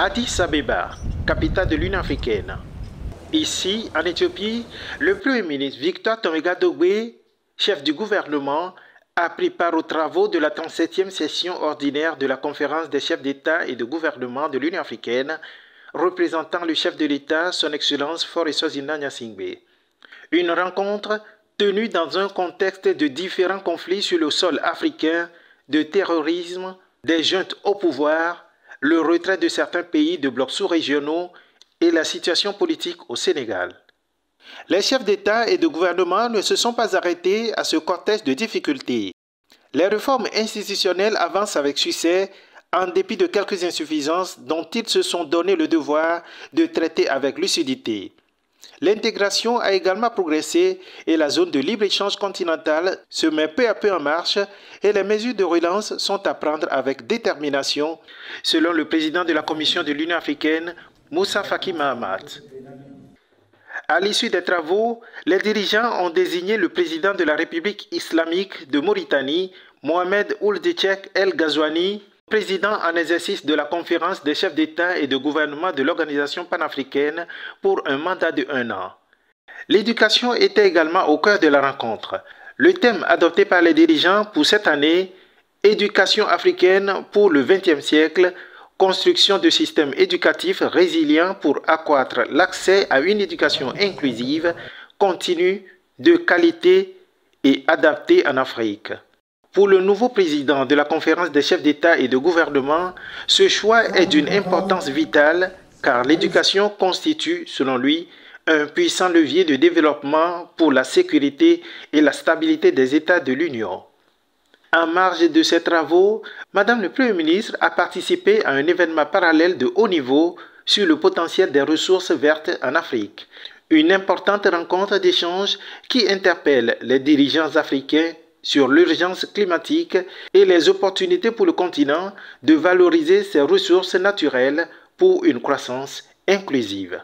Addis Abeba, capitale de l'Union africaine. Ici, en Éthiopie, le Premier ministre Victor Tomiga-Dogbe, chef du gouvernement, a pris part aux travaux de la 37e session ordinaire de la conférence des chefs d'État et de gouvernement de l'Union africaine, représentant le chef de l'État, son Excellence Faure Sozina Gnassingbé. Une rencontre tenue dans un contexte de différents conflits sur le sol africain, de terrorisme, des juntes au pouvoir, le retrait de certains pays de blocs sous-régionaux et la situation politique au Sénégal. Les chefs d'État et de gouvernement ne se sont pas arrêtés à ce cortège de difficultés. Les réformes institutionnelles avancent avec succès en dépit de quelques insuffisances dont ils se sont donné le devoir de traiter avec lucidité. L'intégration a également progressé et la zone de libre-échange continentale se met peu à peu en marche et les mesures de relance sont à prendre avec détermination, selon le président de la Commission de l'Union africaine, Moussa Faki Mahamat. À l'issue des travaux, les dirigeants ont désigné le président de la République islamique de Mauritanie, Mohamed Ould Cheikh El Ghazouani, président en exercice de la conférence des chefs d'État et de gouvernement de l'organisation panafricaine pour un mandat de 1 an. L'éducation était également au cœur de la rencontre. Le thème adopté par les dirigeants pour cette année, Éducation africaine pour le XXe siècle, construction de systèmes éducatifs résilients pour accroître l'accès à une éducation inclusive, continue, de qualité et adaptée en Afrique. Pour le nouveau président de la conférence des chefs d'État et de gouvernement, ce choix est d'une importance vitale car l'éducation constitue, selon lui, un puissant levier de développement pour la sécurité et la stabilité des États de l'Union. En marge de ces travaux, Madame le Premier ministre a participé à un événement parallèle de haut niveau sur le potentiel des ressources vertes en Afrique. Une importante rencontre d'échange qui interpelle les dirigeants africains sur l'urgence climatique et les opportunités pour le continent de valoriser ses ressources naturelles pour une croissance inclusive.